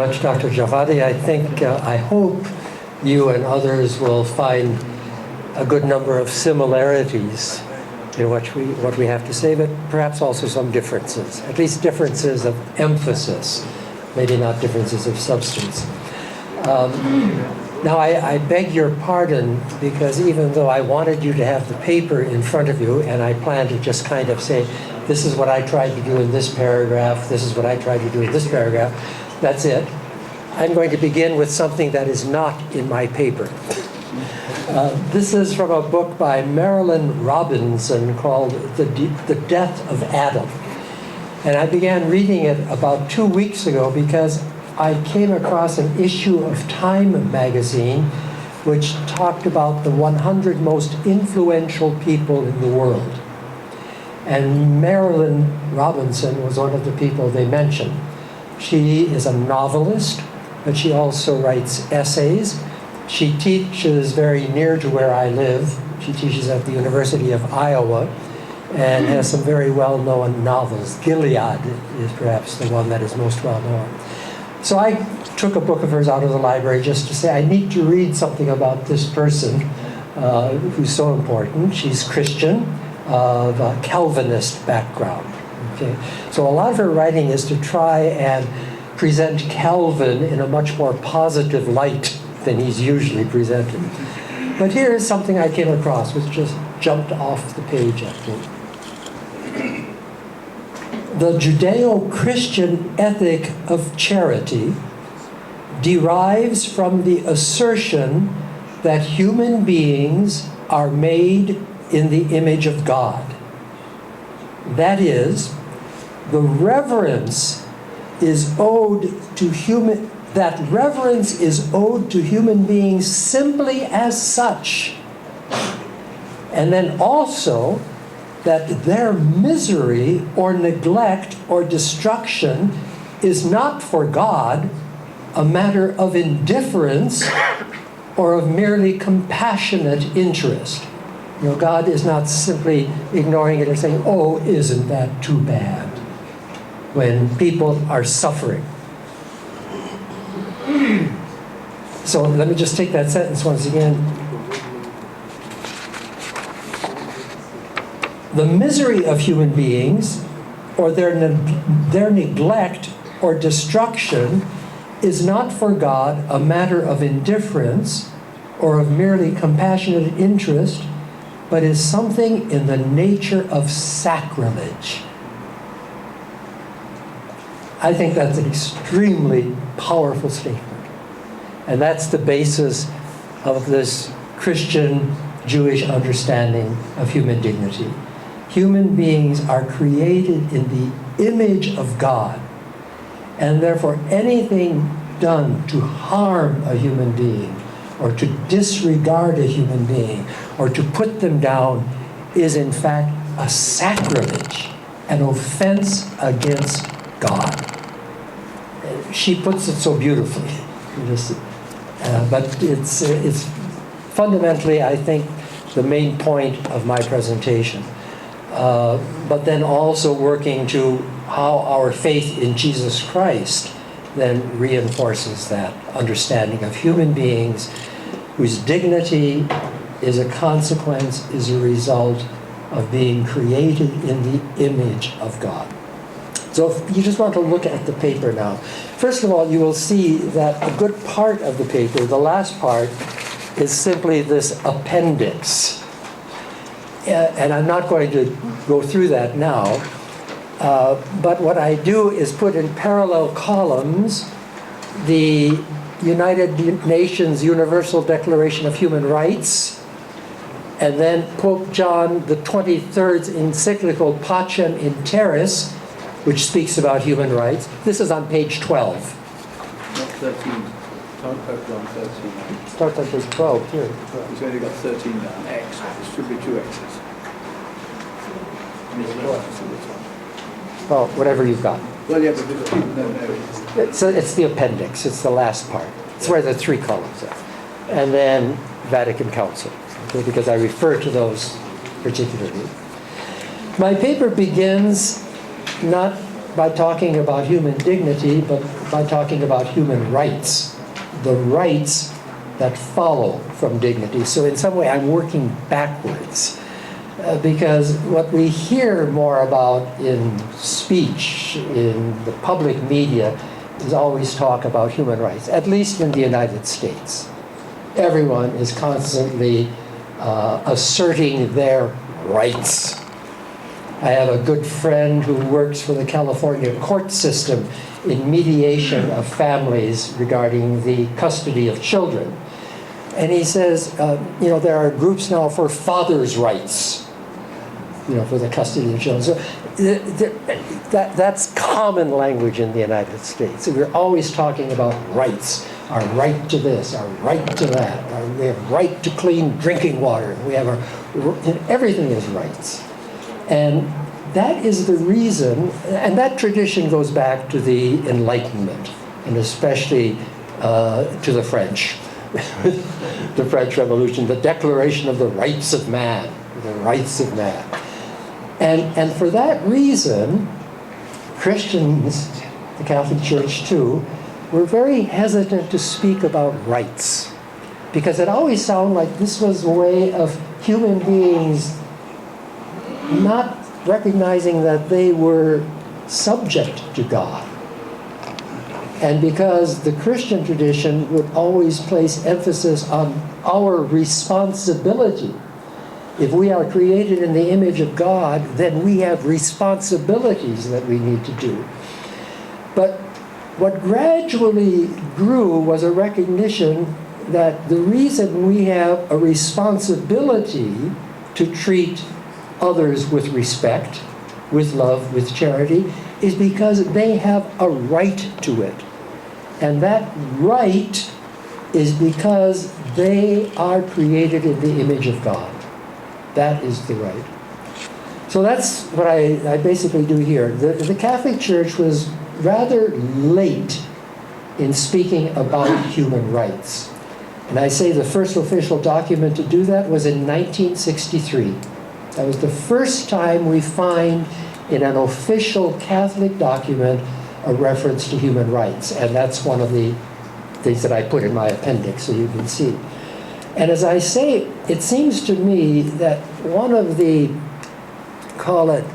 much, Dr. Javadi. I hope you and others will find a good number of similarities in what we have to say, but perhaps also some differences, at least differences of emphasis, maybe not differences of substance. Now, I beg your pardon, because even though I wanted you to have the paper in front of you, and I plan to just kind of say, this is what I tried to do in this paragraph, this is what I tried to do in this paragraph, that's it. I'm going to begin with something that is not in my paper. This is from a book by Marilynne Robinson called The Death of Adam. And I began reading it about 2 weeks ago because I came across an issue of Time magazine which talked about the 100 most influential people in the world. And Marilynne Robinson was one of the people they mentioned. She is a novelist, but she also writes essays. She teaches very near to where I live. She teaches at the University of Iowa and has some very well-known novels. Gilead is perhaps the one that is most well-known. So I took a book of hers out of the library just to say, I need to read something about this person who's so important. She's Christian, of a Calvinist background. Okay? So a lot of her writing is to try and present Calvin in a much more positive light than he's usually presented. But here is something I came across, which just jumped off the page at me. The Judeo-Christian ethic of charity derives from the assertion that human beings are made in the image of God. That is, the reverence is owed to human beings simply as such, and then also that their misery or neglect or destruction is not for God a matter of indifference or of merely compassionate interest. You know, God is not simply ignoring it and saying, oh, isn't that too bad, when people are suffering. So let me just take that sentence once again. The misery of human beings, or their neglect or destruction, is not for God a matter of indifference or of merely compassionate interest, but is something in the nature of sacrilege. I think that's an extremely powerful statement. And that's the basis of this Christian Jewish understanding of human dignity. Human beings are created in the image of God, and therefore anything done to harm a human being or to disregard a human being or to put them down is in fact a sacrilege, an offense against God. She puts it so beautifully. But it's fundamentally, I think, the main point of my presentation. But then also working to how our faith in Jesus Christ then reinforces that understanding of human beings whose dignity is a consequence, is a result of being created in the image of God. So if you just want to look at the paper now. First of all, you will see that a good part of the paper, the last part, is simply this appendix. And I'm not going to go through that now. But what I do is put in parallel columns the United Nations Universal Declaration of Human Rights, and then Pope John the 23rd's encyclical Pacem in Terris, which speaks about human rights. This is on page 12. Not 13. Pope John 13. Starts on page 12 here. He's only got 13 down. X. It should be 2 X's. Well, whatever you've got. Well, yeah, but the people don't know. It's the appendix. It's the last part. It's where the 3 columns are. And then Vatican Council, okay, because I refer to those particularly. My paper begins not by talking about human dignity, but by talking about human rights, the rights that follow from dignity. So in some way, I'm working backwards. Because what we hear more about in speech, in the public media, is always talk about human rights, at least in the United States. Everyone is constantly asserting their rights. I have a good friend who works for the California court system in mediation of families regarding the custody of children. And he says, there are groups now for fathers' rights, for the custody of children. So that's common language in the United States. So we're always talking about rights. Our right to this, our right to that. We have right to clean drinking water. We have everything is rights. And that is the reason, and that tradition goes back to the Enlightenment, and especially to the French, the French Revolution, the Declaration of the Rights of Man, the rights of man. And for that reason, Christians, the Catholic Church too, were very hesitant to speak about rights, because it always sounded like this was a way of human beings not recognizing that they were subject to God. And because the Christian tradition would always place emphasis on our responsibility. If we are created in the image of God, then we have responsibilities that we need to do. But what gradually grew was a recognition that the reason we have a responsibility to treat others with respect, with love, with charity, is because they have a right to it. And that right is because they are created in the image of God. That is the right. So that's what I basically do here. The Catholic Church was rather late in speaking about human rights. And I say the first official document to do that was in 1963. That was the first time we find in an official Catholic document a reference to human rights. And that's one of the things that I put in my appendix so you can see. And as I say, it seems to me that one of the, call it,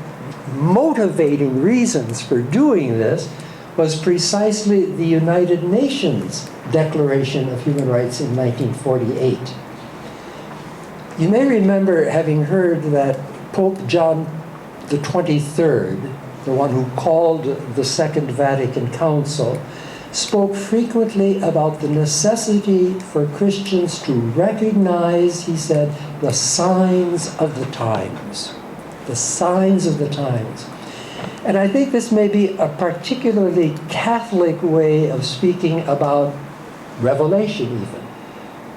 motivating reasons for doing this was precisely the United Nations Declaration of Human Rights in 1948. You may remember having heard that Pope John the 23rd, the one who called the Second Vatican Council, spoke frequently about the necessity for Christians to recognize, he said, the signs of the times. The signs of the times. And I think this may be a particularly Catholic way of speaking about revelation even.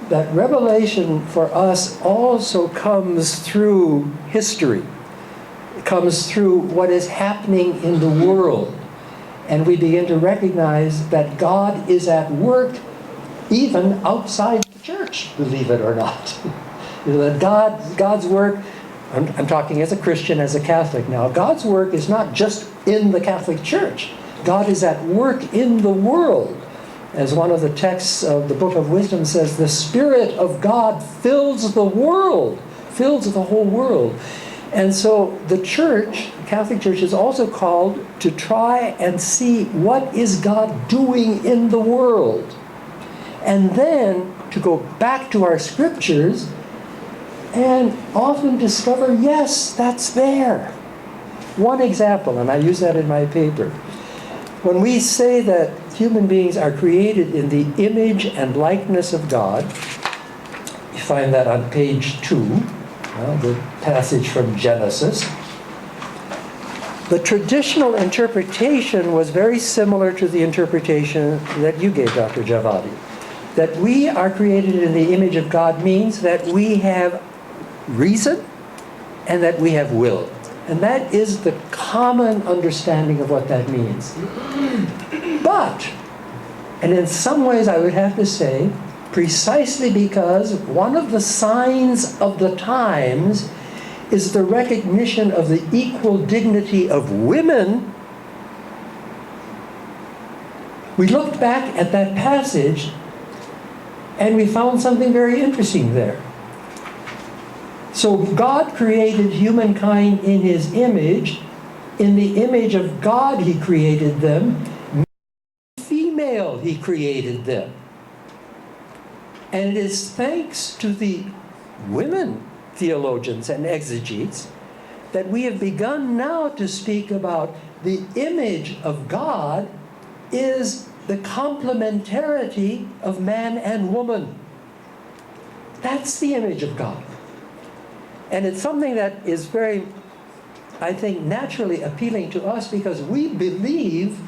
That revelation for us also comes through history. It comes through what is happening in the world. And we begin to recognize that God is at work even outside the church, believe it or not. That God's work, I'm talking as a Christian, as a Catholic now, God's work is not just in the Catholic Church. God is at work in the world. As one of the texts of the Book of Wisdom says, the Spirit of God fills the world, fills the whole world. And so the Church, the Catholic Church, is also called to try and see what is God doing in the world. And then to go back to our scriptures and often discover, yes, that's there. One example, and I use that in my paper. When we say that human beings are created in the image and likeness of God, you find that on page 2, the passage from Genesis. The traditional interpretation was very similar to the interpretation that you gave, Dr. Javadi. That we are created in the image of God means that we have reason and that we have will. And that is the common understanding of what that means. But, and in some ways I would have to say, precisely because one of the signs of the times is the recognition of the equal dignity of women We looked back at that passage and we found something very interesting there. So God created humankind in his image. In the image of God he created them. Female he created them. And it is thanks to the women theologians and exegetes that we have begun now to speak about the image of God is the complementarity of man and woman. That's the image of God. And it's something that is very, I think, naturally appealing to us because we believe,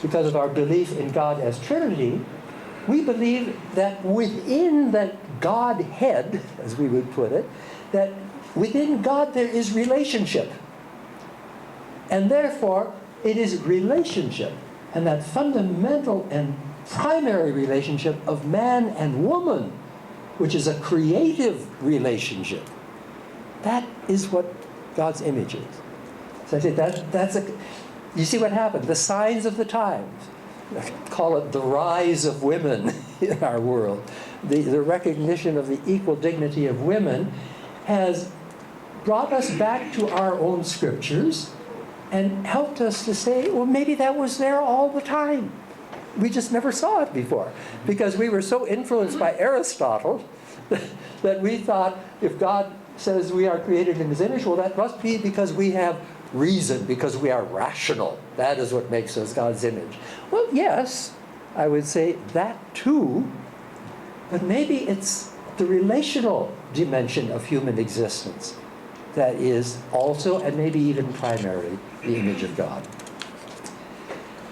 because of our belief in God as Trinity, we believe that within that Godhead, as we would put it, that within God there is relationship. And therefore, it is relationship, and that fundamental and primary relationship of man and woman, which is a creative relationship. That is what God's image is. So I say that's you see what happened? The signs of the times. Call it the rise of women in our world. The recognition of the equal dignity of women has brought us back to our own scriptures and helped us to say, well, maybe that was there all the time. We just never saw it before because we were so influenced by Aristotle that we thought if God says we are created in his image, well, that must be because we have reason, because we are rational. That is what makes us God's image. Well, yes, I would say that too, but maybe it's the relational dimension of human existence that is also, and maybe even primarily, the image of God.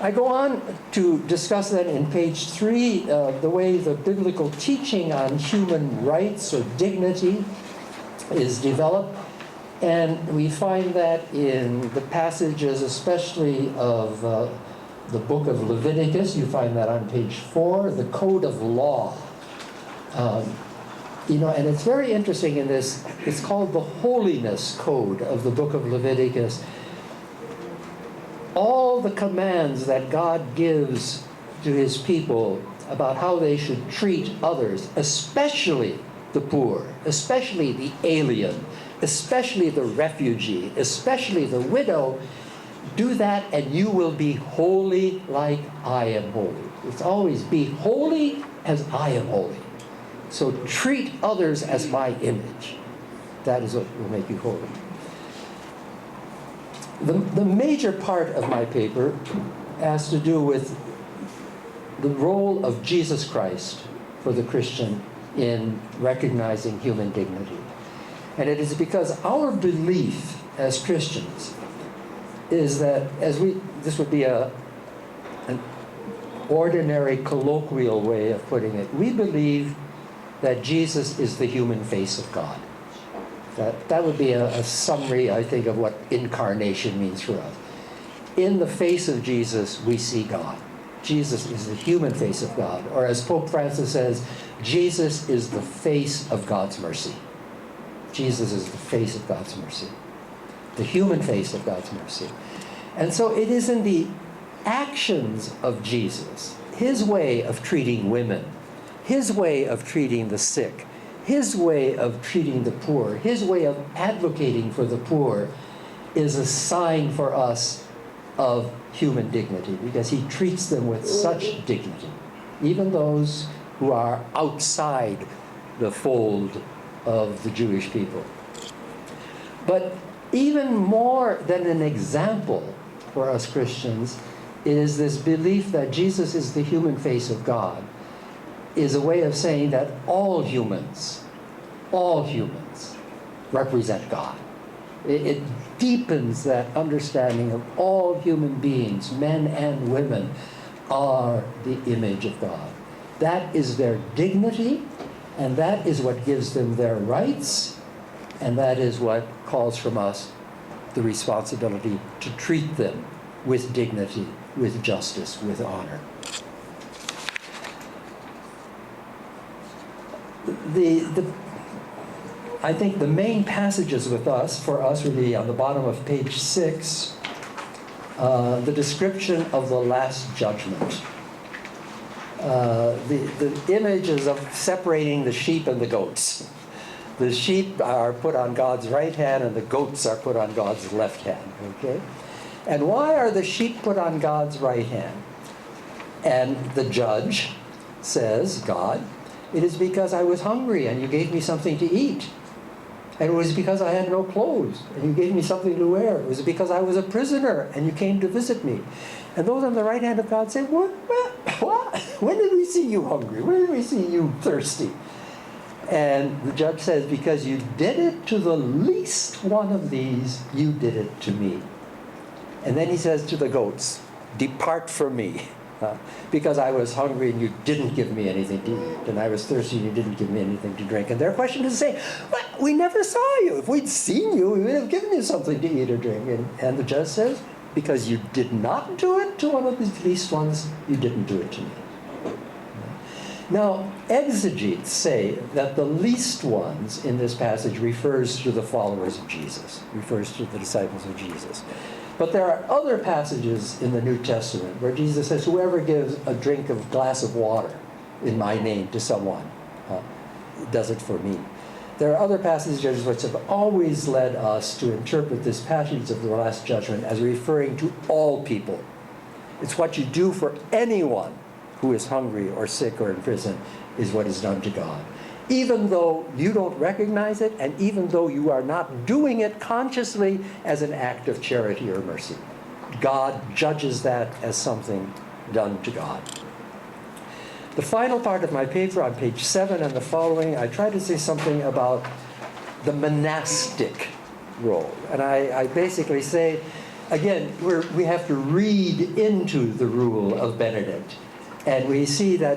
I go on to discuss then in page 3 the way the biblical teaching on human rights or dignity is developed. And we find that in the passages, especially of the book of Leviticus. You find that on page 4, the code of law. And it's very interesting in this. It's called the holiness code of the book of Leviticus. All the commands that God gives to his people about how they should treat others, especially the poor, especially the alien, especially the refugee, especially the widow, do that and you will be holy like I am holy. It's always be holy as I am holy. So treat others as my image. That is what will make you holy. The major part of my paper has to do with the role of Jesus Christ for the Christian in recognizing human dignity. And it is because our belief as Christians is that, this would be an ordinary colloquial way of putting it, we believe that Jesus is the human face of God. That would be a summary, I think, of what incarnation means for us. In the face of Jesus, we see God. Jesus is the human face of God. Or as Pope Francis says, Jesus is the face of God's mercy. Jesus is the face of God's mercy. The human face of God's mercy. And so it is in the actions of Jesus, his way of treating women, his way of treating the sick, his way of treating the poor, his way of advocating for the poor is a sign for us of human dignity because he treats them with such dignity, even those who are outside the fold of the Jewish people. But even more than an example for us Christians is this belief that Jesus is the human face of God, is a way of saying that all humans represent God. It deepens that understanding of all human beings, men and women, are the image of God. That is their dignity, and that is what gives them their rights, and that is what calls from us the responsibility to treat them with dignity, with justice, with honor. I think the main passages for us would be on the bottom of page 6. the description of the Last Judgment. The images of separating the sheep and the goats. The sheep are put on God's right hand and the goats are put on God's left hand, okay? And why are the sheep put on God's right hand? And the judge says, God, it is because I was hungry and you gave me something to eat. And it was because I had no clothes and you gave me something to wear. It was because I was a prisoner and you came to visit me. And those on the right hand of God say, what? When did we see you hungry? When did we see you thirsty? And the judge says, because you did it to the least one of these, you did it to me. And then he says to the goats, depart from me, because I was hungry and you didn't give me anything to eat, and I was thirsty and you didn't give me anything to drink. And their question is saying, well, we never saw you. If we'd seen you, we would have given you something to eat or drink. And the judge says, because you did not do it to one of these least ones, you didn't do it to me. Now, exegetes say that the least ones in this passage refers to the followers of Jesus, refers to the disciples of Jesus. But there are other passages in the New Testament where Jesus says, whoever gives a glass of water in my name to someone does it for me. There are other passages which have always led us to interpret this passage of the Last Judgment as referring to all people. It's what you do for anyone who is hungry or sick or in prison is what is done to God. Even though you don't recognize it, and even though you are not doing it consciously as an act of charity or mercy, God judges that as something done to God. The final part of my paper on page 7 and the following, I try to say something about the monastic role. And I basically say, again, we have to read into the rule of Benedict. And we see that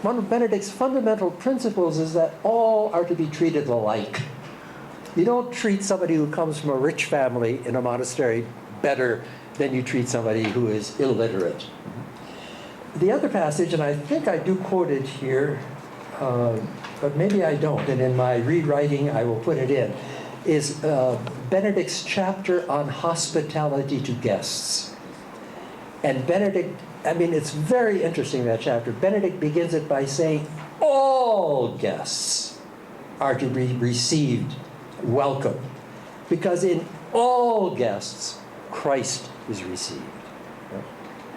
one of Benedict's fundamental principles is that all are to be treated alike. You don't treat somebody who comes from a rich family in a monastery better than you treat somebody who is illiterate. The other passage, and I think I do quote it here, but maybe I don't, and in my rewriting I will put it in, is Benedict's chapter on hospitality to guests. And Benedict, it's very interesting, that chapter. Benedict begins it by saying, all guests are to be received welcome, because in all guests, Christ is received.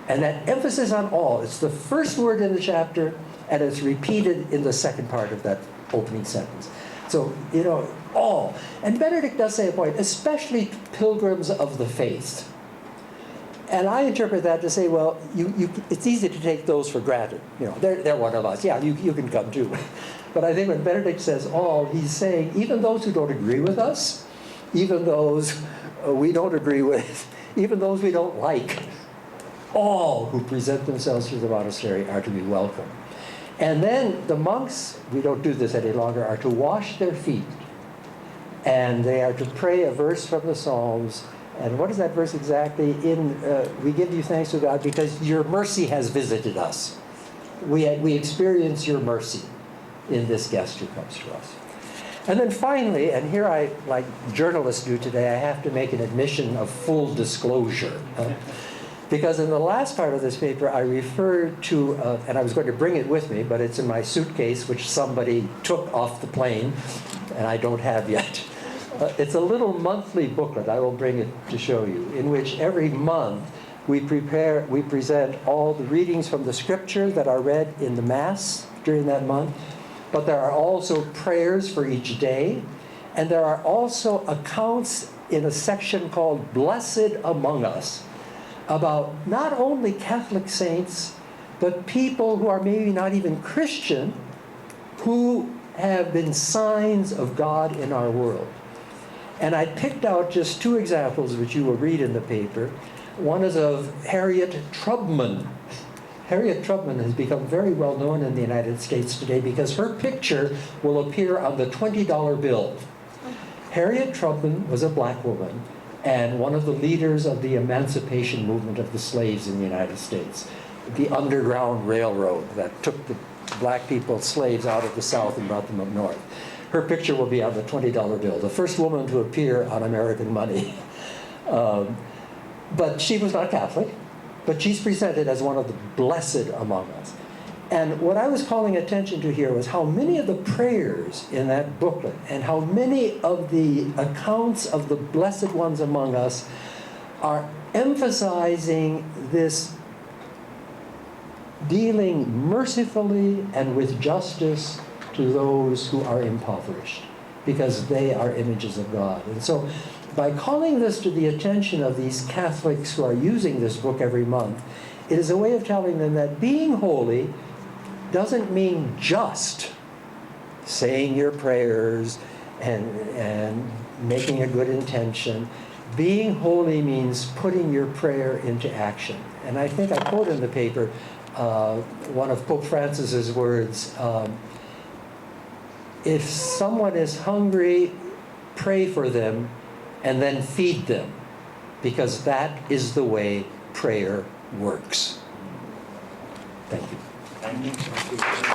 And that emphasis on all, it's the first word in the chapter, and it's repeated in the second part of that opening sentence. So, all. And Benedict does say a point, especially pilgrims of the faith. And I interpret that to say, well, it's easy to take those for granted. They're one of us. Yeah, you can come too. But I think when Benedict says all, he's saying even those who don't agree with us, even those we don't agree with, even those we don't like, all who present themselves to the monastery are to be welcome. And then the monks, we don't do this any longer, are to wash their feet. And they are to pray a verse from the Psalms. And what is that verse exactly? We give you thanks to God because your mercy has visited us. We experience your mercy in this guest who comes to us. And then finally, and here I, like journalists do today, I have to make an admission of full disclosure. Because in the last part of this paper, I referred to, and I was going to bring it with me, but it's in my suitcase, which somebody took off the plane, and I don't have yet. It's a little monthly booklet, I will bring it to show you, in which every month we present all the readings from the scripture that are read in the Mass during that month, but there are also prayers for each day, and there are also accounts in a section called Blessed Among Us, about not only Catholic saints, but people who are maybe not even Christian, who have been signs of God in our world. And I picked out just two examples which you will read in the paper. One is of Harriet Tubman. Harriet Tubman has become very well known in the United States today because her picture will appear on the $20 bill. Harriet Tubman was a black woman and one of the leaders of the emancipation movement of the slaves in the United States. The Underground Railroad that took the black people, slaves, out of the South and brought them up north. Her picture will be on the $20 bill, the first woman to appear on American money. But she was not Catholic, but she's presented as one of the blessed among us. And what I was calling attention to here was how many of the prayers in that booklet and how many of the accounts of the blessed ones among us are emphasizing this dealing mercifully and with justice to those who are impoverished, because they are images of God. And so by calling this to the attention of these Catholics who are using this book every month, it is a way of telling them that being holy doesn't mean just saying your prayers and making a good intention. Being holy means putting your prayer into action. And I think I quote in the paper one of Pope Francis's words, if someone is hungry, pray for them and then feed them, because that is the way prayer works. Thank you. Thank you.